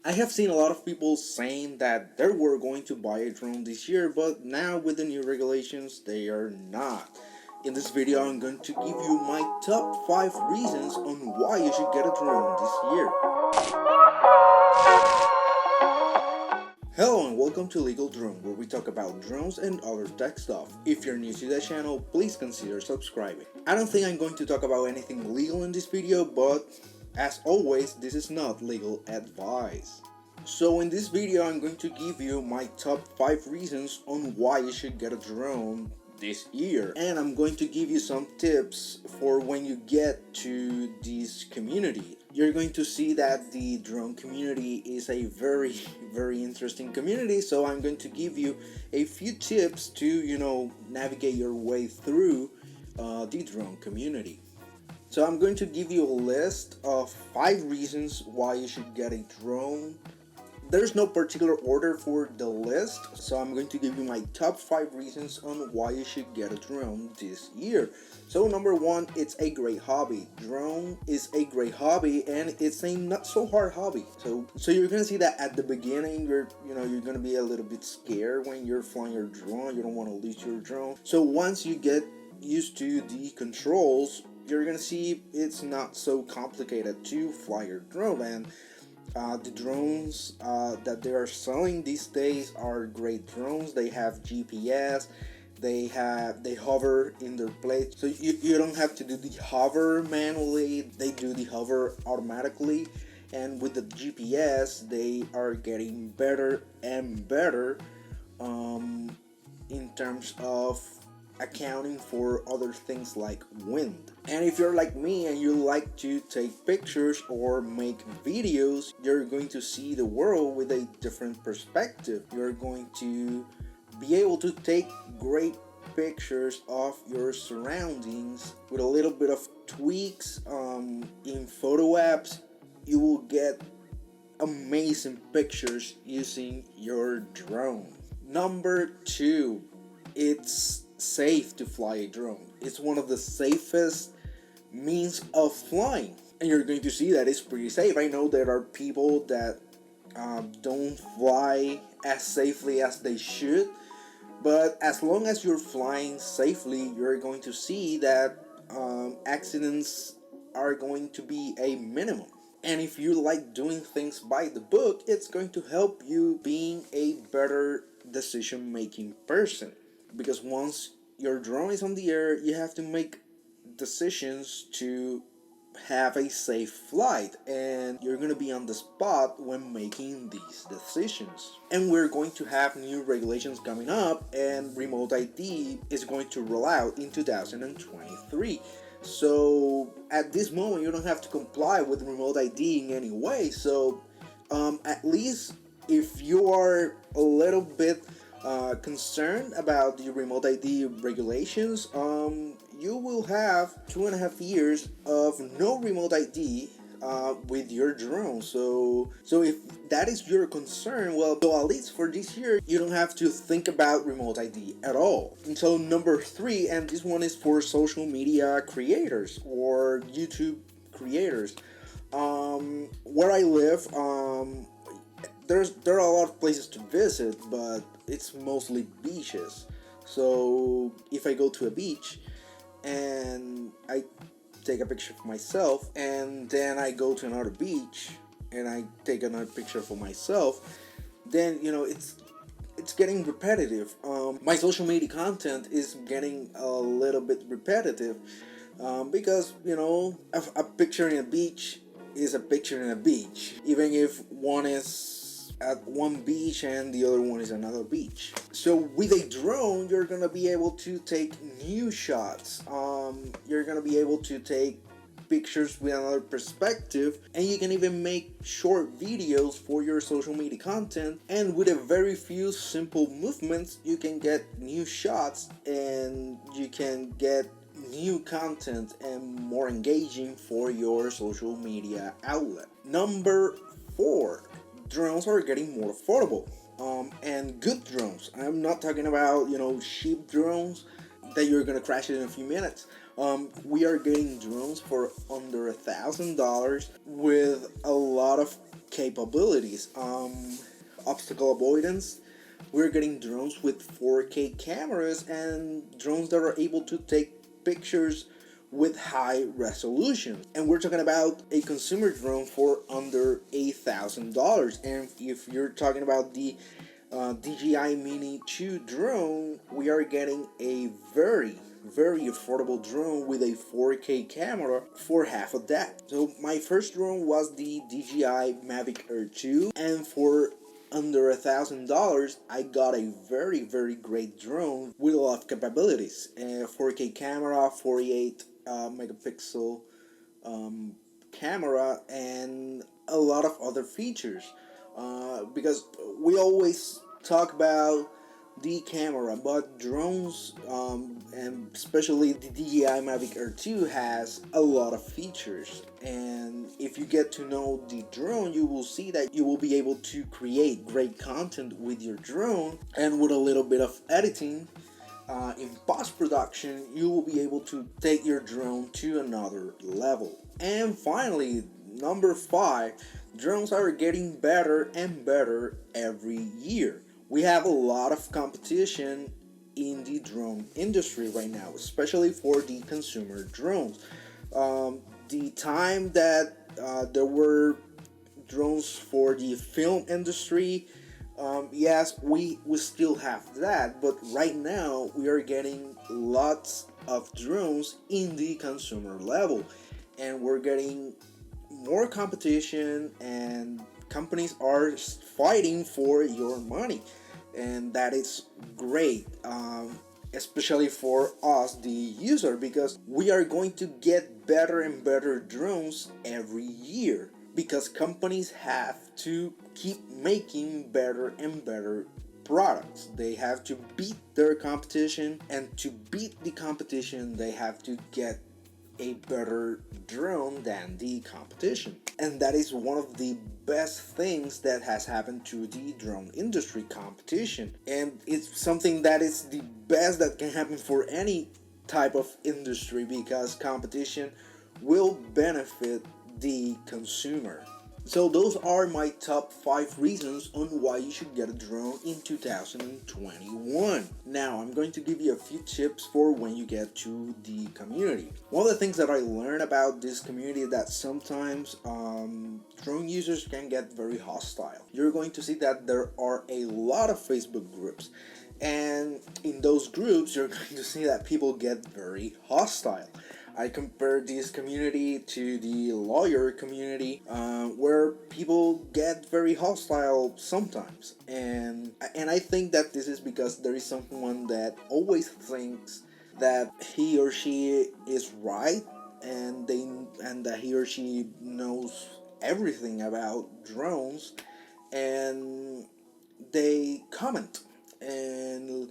I have seen a lot of people saying that they were going to buy a drone this year, but now with the new regulations, they are not. In this video, I'm going to give you my top 5 reasons on why you should get a drone this year. Hello and welcome to LegalDrone, where we talk about drones and other tech stuff. If you're new to the channel, please consider subscribing. I don't think I'm going to talk about anything legal in this video, but as always, this is not legal advice. So in this video, I'm going to give you my top 5 reasons on why you should get a drone this year. And I'm going to give you some tips for when you get to this community. You're going to see that the drone community is a very interesting community. So I'm going to give you a few tips to, navigate your way through the drone community. So I'm going to give you a list of 5 reasons why you should get a drone. There's no particular order for the list, so I'm going to give you my top 5 reasons on why you should get a drone this year. So number 1, it's a great hobby. Drone is a great hobby and it's a not so hard hobby. So you're gonna see that at the beginning you're gonna be a little bit scared when you're flying your drone. You don't want to lose your drone. So once you get used to the controls, you're gonna see it's not so complicated to fly your drone. And the drones that they are selling these days are great drones. They have GPS, they hover in their place, so you don't have to do the hover manually. They do the hover automatically, and with the GPS they are getting better and better in terms of accounting for other things like wind. And if you're like me and you like to take pictures or make videos, you're going to see the world with a different perspective. You're going to be able to take great pictures of your surroundings with a little bit of tweaks in photo apps. You will get amazing pictures using your drone. Number 2, it's safe to fly a drone. It's one of the safest means of flying, and you're going to see that it's pretty safe. I know there are people that don't fly as safely as they should, but as long as you're flying safely, you're going to see that accidents are going to be a minimum. And if you like doing things by the book, it's going to help you being a better decision-making person. Because once your drone is on the air, you have to make decisions to have a safe flight, and you're going to be on the spot when making these decisions. And we're going to have new regulations coming up, and remote ID is going to roll out in 2023. So at this moment you don't have to comply with remote ID in any way. So at least if you are a little bit concerned about the remote ID regulations, you will have 2.5 years of no remote ID with your drone. So if that is your concern, well, so at least for this year you don't have to think about remote ID at all. And so number 3, and this one is for social media creators or YouTube creators. Where I live, there are a lot of places to visit, but it's mostly beaches. So if I go to a beach and I take a picture of myself, and then I go to another beach and I take another picture for myself, then it's getting repetitive. My social media content is getting a little bit repetitive because a picture in a beach is a picture in a beach, even if one is at one beach and the other one is another beach. So with a drone, you're gonna be able to take new shots. You're gonna be able to take pictures with another perspective, and you can even make short videos for your social media content. And with a very few simple movements, you can get new shots and you can get new content and more engaging for your social media outlet. Number 4, drones are getting more affordable, and good drones. I'm not talking about cheap drones that you're gonna crash it in a few minutes. We are getting drones for under $1,000 with a lot of capabilities. Obstacle avoidance. We're getting drones with 4K cameras and drones that are able to take pictures with high resolution. And we're talking about a consumer drone for under $8,000. And if you're talking about the DJI Mini 2 drone, we are getting a very affordable drone with a 4K camera for half of that. So my first drone was the DJI Mavic Air 2, and for under $1,000 I got a very great drone with a lot of capabilities. 4K camera, 48 megapixel camera, and a lot of other features. Because we always talk about the camera, but drones, and especially the DJI Mavic Air 2, has a lot of features. And if you get to know the drone, you will see that you will be able to create great content with your drone, and with a little bit of editing in post-production, you will be able to take your drone to another level. And finally, number 5, drones are getting better and better every year. We have a lot of competition in the drone industry right now, especially for the consumer drones. The time that there were drones for the film industry, yes, we still have that, but right now we are getting lots of drones in the consumer level, and we're getting more competition, and companies are fighting for your money, and that is great, especially for us, the user, because we are going to get better and better drones every year, because companies have to keep making better and better products. They have to beat their competition, and to beat the competition they have to get a better drone than the competition. And that is one of the best things that has happened to the drone industry, competition. And it's something that is the best that can happen for any type of industry, because competition will benefit the consumer. So those are my top 5 reasons on why you should get a drone in 2021. Now I'm going to give you a few tips for when you get to the community. One of the things that I learned about this community is that sometimes drone users can get very hostile. You're going to see that there are a lot of Facebook groups, and in those groups you're going to see that people get very hostile. I compare this community to the lawyer community, where people get very hostile sometimes, and I think that this is because there is someone that always thinks that he or she is right, and that he or she knows everything about drones, and they comment, and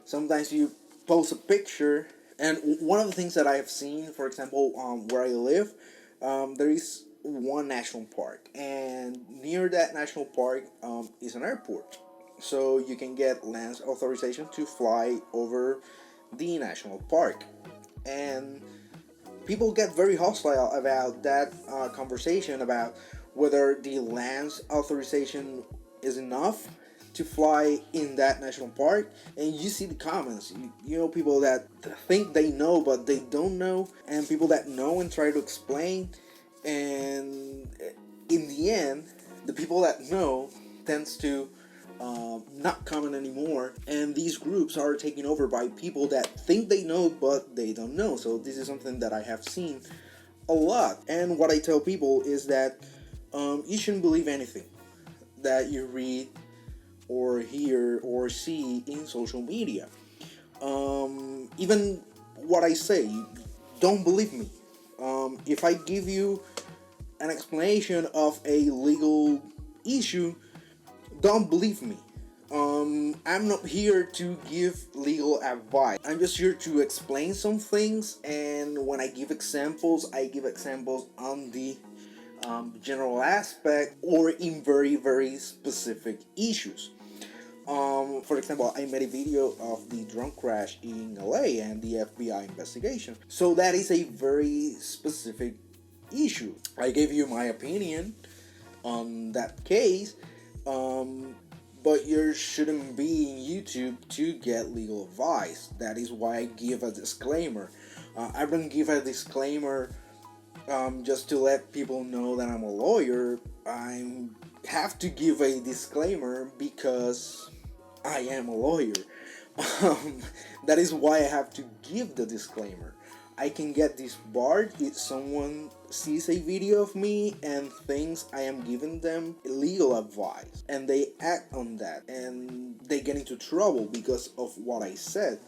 sometimes you post a picture. And one of the things that I have seen, for example, where I live, there is one national park, and near that national park is an airport. So you can get land authorization to fly over the national park. And people get very hostile about that conversation about whether the land authorization is enough to fly in that national park. And you see the comments, you know, people that think they know but they don't know, and people that know and try to explain, and in the end the people that know tends to not comment anymore, and these groups are taken over by people that think they know but they don't know. So this is something that I have seen a lot, and what I tell people is that you shouldn't believe anything that you read or hear or see in social media. Even what I say, don't believe me. If I give you an explanation of a legal issue, don't believe me. I'm not here to give legal advice. I'm just here to explain some things, and when I give examples on the general aspect or in very specific issues. For example, I made a video of the drone crash in LA and the FBI investigation. So that is a very specific issue. I gave you my opinion, on that case. But you shouldn't be in YouTube to get legal advice. That is why I give a disclaimer. I don't give a disclaimer just to let people know that I'm a lawyer. I have to give a disclaimer because I am a lawyer. Um, that is why I have to give the disclaimer. I can get disbarred if someone sees a video of me and thinks I am giving them legal advice and they act on that and they get into trouble because of what I said.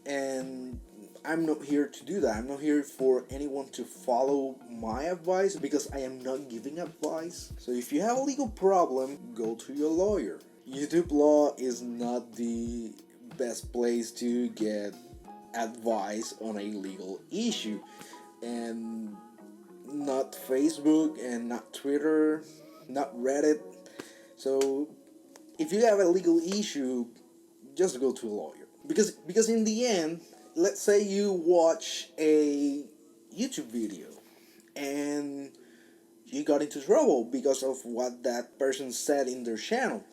And I'm not here to do that. I'm not here for anyone to follow my advice because I am not giving advice. So if you have a legal problem, go to your lawyer. YouTube law is not the best place to get advice on a legal issue, and not Facebook and not Twitter, not Reddit. So if you have a legal issue, just go to a lawyer, because in the end, let's say you watch a YouTube video and you got into trouble because of what that person said in their channel.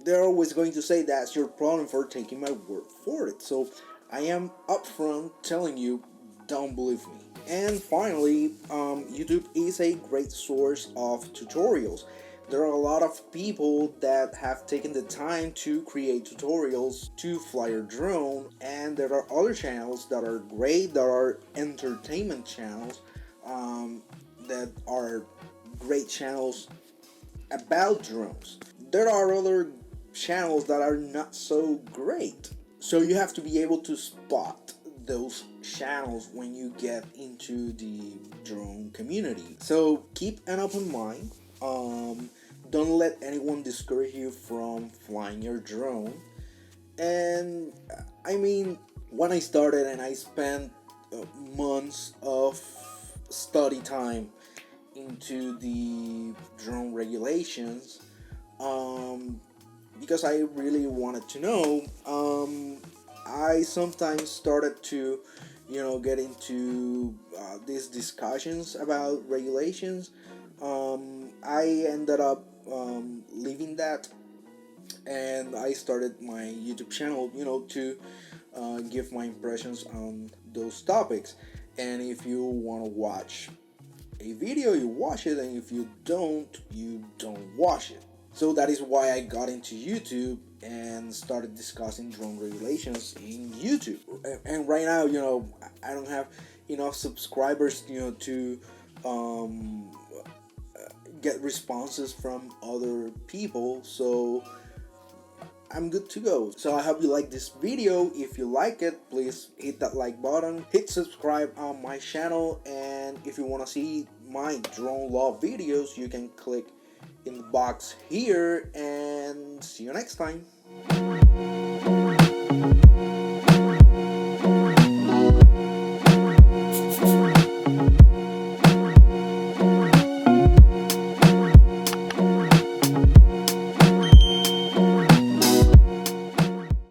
They're always going to say that's your problem for taking my word for it. So I am upfront telling you, don't believe me. And finally, YouTube is a great source of tutorials. There are a lot of people that have taken the time to create tutorials to fly your drone, and there are other channels that are great, that are entertainment channels, that are great channels about drones. There are other channels that are not so great. So you have to be able to spot those channels when you get into the drone community. So keep an open mind. Don't let anyone discourage you from flying your drone. And I mean, when I started and I spent months of study time into the drone regulations, because I really wanted to know. I sometimes started to, get into these discussions about regulations. I ended up leaving that, and I started my YouTube channel, to give my impressions on those topics. And if you want to watch a video, you watch it, and if you don't watch it. So that is why I got into YouTube and started discussing drone regulations in YouTube. And right now, I don't have enough subscribers, to get responses from other people. So I'm good to go. So I hope you like this video. If you like it, please hit that like button, hit subscribe on my channel, and if you want to see my drone law videos, you can click in the box here, and see you next time.